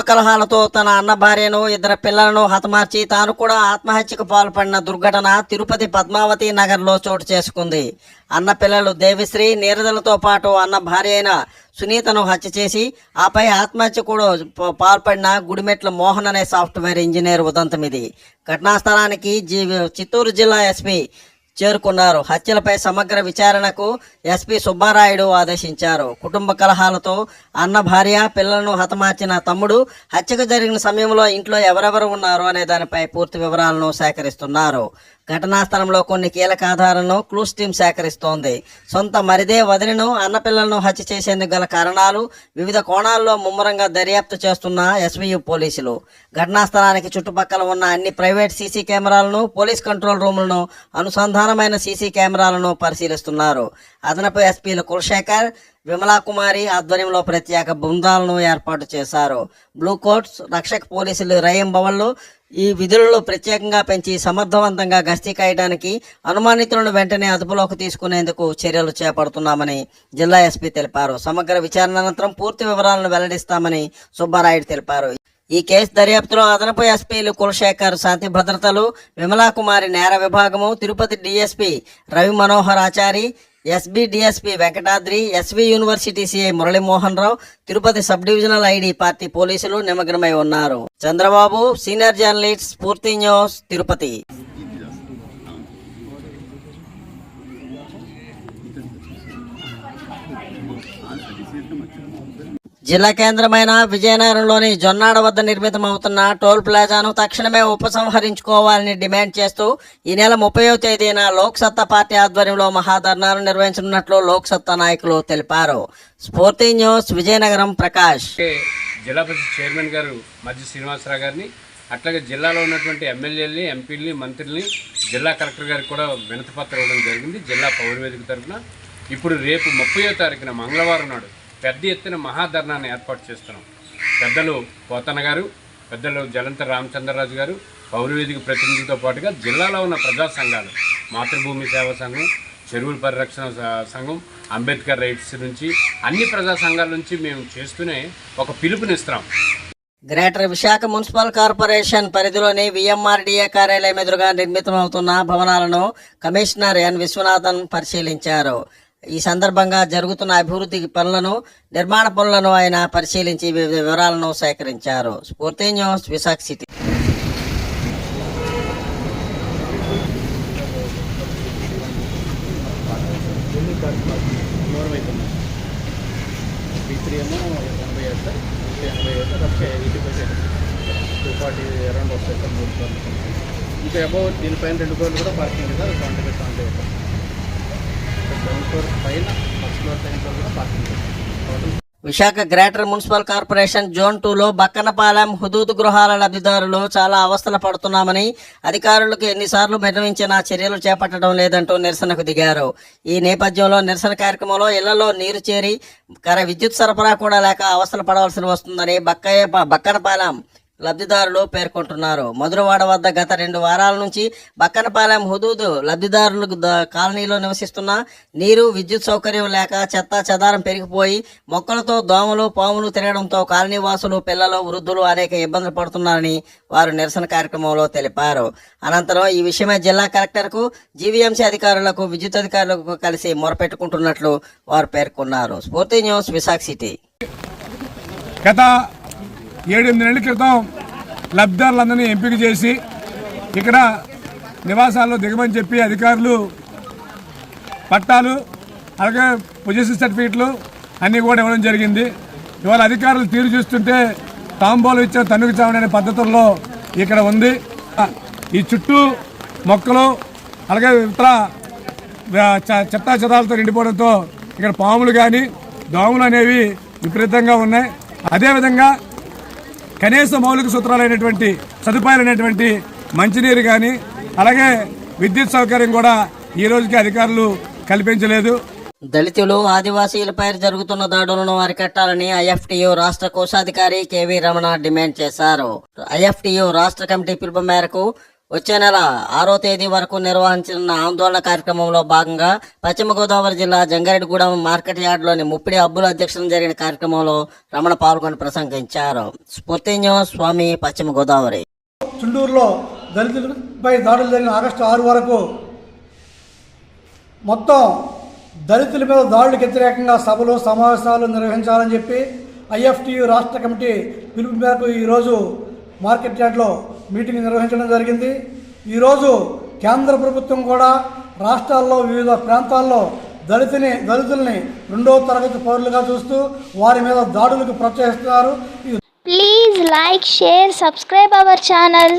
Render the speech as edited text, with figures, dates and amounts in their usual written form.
కలహాలతో తన అన్న భార్యను, ఇద్దరు పిల్లలను హతమార్చి తాను కూడా ఆత్మహత్యకు పాల్పడిన దుర్ఘటన తిరుపతి పద్మావతి నగర్లో చోటు చేసుకుంది. అన్న పిల్లలు దేవిశ్రీ, నీరదలతో పాటు అన్న భార్య అయిన సునీతను హత్య చేసి ఆపై ఆత్మహత్య కూడా పాల్పడిన గుడిమెట్ల మోహన్ అనే సాఫ్ట్వేర్ ఇంజనీర్ ఉదంతం ఇది. ఘటనా స్థలానికి చిత్తూరు జిల్లా ఎస్పీ చేరుకున్నారు. హత్యలపై సమగ్ర విచారణకు ఎస్పీ సుబ్బారాయుడు ఆదేశించారు. కుటుంబ కలహాలతో అన్న భార్య, పిల్లలను హతమార్చిన తమ్ముడు హత్యకు జరిగిన సమయంలో ఇంట్లో ఎవరెవరు ఉన్నారు అనే దానిపై పూర్తి వివరాలను సేకరిస్తున్నారు. ఘటనా స్థలంలో కొన్ని కీలక ఆధారాలను క్లూస్ టీమ్ సేకరిస్తోంది. సొంత మరిదే వదినను, అన్న పిల్లలను హత్య చేసేందుకు గల కారణాలు వివిధ కోణాల్లో ముమ్మరంగా దర్యాప్తు చేస్తున్న ఎస్వీయు పోలీసులు ఘటనా స్థలానికి చుట్టుపక్కల ఉన్న అన్ని ప్రైవేట్ సీసీ కెమెరాలను, పోలీస్ కంట్రోల్ రూములను, అనుసంధానమైన సీసీ కెమెరాలను పరిశీలిస్తున్నారు. అదనపు ఎస్పీలు కులశేఖర్, విమలాకుమారి ఆధ్వర్యంలో ప్రత్యేక బృందాలను ఏర్పాటు చేశారు. బ్లూ కోట్స్, రక్షక పోలీసులు రైంబవళ్లు ఈ విధులను ప్రత్యేకంగా పెంచి సమర్థవంతంగా గస్తీ కాయడానికి, అనుమానితులను వెంటనే అదుపులోకి తీసుకునేందుకు చర్యలు చేపడుతున్నామని జిల్లా ఎస్పీ తెలిపారు. సమగ్ర విచారణ అనంతరం పూర్తి వివరాలను వెల్లడిస్తామని సుబ్బారాయుడు తెలిపారు. ఈ కేసు దర్యాప్తులో అదనపు ఎస్పీలు కులశేఖర్ శాంతి భద్రతలు, విమలాకుమారి నేర విభాగము, Tirupati DSP Ravi Manohar Achari, SB DSP Venkatadri, SV university CI Muralimohan Rao, Tirupati sub divisional ID party పోలీసులు నిమగ్నమై ఉన్నారు. Chandrababu, senior journalist, Spoorthi news, Tirupati. జిల్లా కేంద్రమైన విజయనగరంలోని జొన్నాడ వద్ద నిర్మితమవుతున్న టోల్ ప్లాజాను తక్షణమే ఉపసంహరించుకోవాలని డిమాండ్ చేస్తూ ఈ నెల 30వ తేదీన లోక్ సత్తా పార్టీ ఆధ్వర్యంలో మహాధర్నాలు నిర్వహించనున్నట్లు లోక్ సత్తా నాయకులు తెలిపారు. స్ఫూర్తి న్యూస్, విజయనగరం. ప్రకాష్. జిల్లా పరిషత్ చైర్మన్ గారు మధ్య శ్రీనివాసరావు గారిని, అట్లాగే జిల్లాలో ఉన్నటువంటి ఎమ్మెల్యేలని, ఎంపీలని, మంత్రులని, జిల్లా కలెక్టర్ గారికి కూడా వినతి పత్రం ఇవ్వడం జరిగింది జిల్లా పౌరవేదిక తరఫున. ఇప్పుడు రేపు 30వ తారీఖున మంగళవారం నాడు పెద్ద ఎత్తున మహాధర్నాన్ని ఏర్పాటు చేస్తున్నాం. పెద్దలు పోతన్న గారు, పెద్దలు జలంతర్ రామచంద్రరాజు గారు, పౌరవేదిక ప్రతినిధులతో పాటుగా జిల్లాలో ఉన్న ప్రజా సంఘాలు, మాతృభూమి సేవా సంఘం, చెరువుల పరిరక్షణ సంఘం, అంబేద్కర్ రైట్స్ నుంచి అన్ని ప్రజా సంఘాల నుంచి మేము చేస్తూనే ఒక పిలుపునిస్తున్నాం. గ్రేటర్ విశాఖ మున్సిపల్ కార్పొరేషన్ పరిధిలోని విఎంఆర్డీఏ కార్యాలయం ఎదురుగా నిర్మితమవుతున్న భవనాలను కమిషనర్ ఎన్ విశ్వనాథన్ పరిశీలించారు. ఈ సందర్భంగా జరుగుతున్న అభివృద్ధి పనులను, నిర్మాణ పనులను ఆయన పరిశీలించి వివిధ వివరాలను సేకరించారు. స్ఫూర్తి న్యూస్, విశాఖ సిటీ. ఇంకా అబౌవ్ దీనిపైన 2 ఫ్లోర్లు కూడా parking sir. 70 Visakha greater municipal corporation zone 2లో బక్కనపాలెం హుదూద్ గృహాల లబ్ధిదారులు చాలా అవస్థలు పడుతున్నామని, అధికారులకు ఎన్నిసార్లు విన్నవించినా చర్యలు చేపట్టడం లేదంటూ నిరసనకు దిగారు. ఈ నేపథ్యంలో నిరసన కార్యక్రమంలో ఇళ్లలో నీరు చేరి విద్యుత్ సరఫరా కూడా లేక అవస్థలు పడవలసి వస్తుందని బక్కనపాలెం లబ్ధిదారులు పేర్కొంటున్నారు. మధురవాడ వద్ద గత 2 వారాల నుంచి బక్కనపాలెం హుదూద్ లబ్ధిదారులు కాలనీలో నివసిస్తున్న నీరు, విద్యుత్ సౌకర్యం లేక చెత్త చెదారం పెరిగిపోయి మొక్కలతో దోమలు, పాములు తిరగడంతో కాలనీ వాసులు, పిల్లలు, వృద్ధులు అనేక ఇబ్బందులు పడుతున్నారని వారు నిరసన కార్యక్రమంలో తెలిపారు. అనంతరం ఈ విషయమై జిల్లా కలెక్టర్కు, జీవీఎంసీ అధికారులకు, విద్యుత్ అధికారులకు కలిసి మొరపెట్టుకుంటున్నట్లు వారు పేర్కొన్నారు. స్ఫూర్తి న్యూస్, విశాఖ సిటీ. 7-8 నెలల క్రితం లబ్ధిదారులందరినీ ఎంపిక చేసి ఇక్కడ నివాసాల్లో దిగమని చెప్పి అధికారులు పట్టాలు, అలాగే పొజిషన్ సర్టిఫికెట్లు అన్నీ కూడా ఇవ్వడం జరిగింది. ఇవాళ అధికారులు తీరు చూస్తుంటే తాంబోలు ఇచ్చిన తన్నుకు చావడనే పద్ధతుల్లో ఇక్కడ ఉంది. ఈ చుట్టూ మొక్కలు, అలాగే ఇతర చెత్తా చెదాలతో నిండిపోవడంతో ఇక్కడ పాములు కానీ, దోమలు అనేవి విపరీతంగా ఉన్నాయి. అదేవిధంగా కనీస మౌలిక సూత్రాలైనటువంటి సదుపాయాలైనటువంటి మంచినీరు కానీ, అలాగే విద్యుత్ సౌకర్యం కూడా ఈ రోజుకి అధికారులు కల్పించలేదు. దళితులు, ఆదివాసీలపై జరుగుతున్న దాడులను అరికట్టాలని ఐఎఫ్టీయూ రాష్ట్ర కోశాధికారి కేవీ రమణ డిమాండ్ చేశారు. ఐఎఫ్టీయూ రాష్ట్ర కమిటీ పిలుపు మేరకు వచ్చే నెల 6వ తేదీ వరకు నిర్వహించిన ఆందోళన కార్యక్రమంలో భాగంగా పశ్చిమ గోదావరి జిల్లా జంగారెడ్డిగూడెం మార్కెట్ యార్డ్లోని ముప్పిడి అబ్బుల అధ్యక్షతన జరిగిన కార్యక్రమంలో రమణ పాల్గొని ప్రసంగించారు. స్ఫూర్తి న్యూస్, స్వామి, పశ్చిమ గోదావరి. చుండూరులో దళితులపై దాడులు జరిగిన ఆగస్టు 6 వరకు మొత్తం దళితుల మీద దాడులకు వ్యతిరేకంగా సభలు సమావేశాలు నిర్వహించాలని చెప్పి ఐఎఫ్టియు రాష్ట్ర కమిటీ పిలుపు మేరకు ఈరోజు మార్కెట్ యార్డ్లో మీటింగ్ నిర్వహించడం జరిగింది. ఈరోజు కేంద్ర ప్రభుత్వం కూడా రాష్ట్రాల్లో వివిధ ప్రాంతాల్లో దళితుల్ని 2వ తరగతి పౌరులుగా చూస్తూ వారి మీద దాడులకు ప్రోత్సహిస్తున్నారు. Please like, share, subscribe our channel.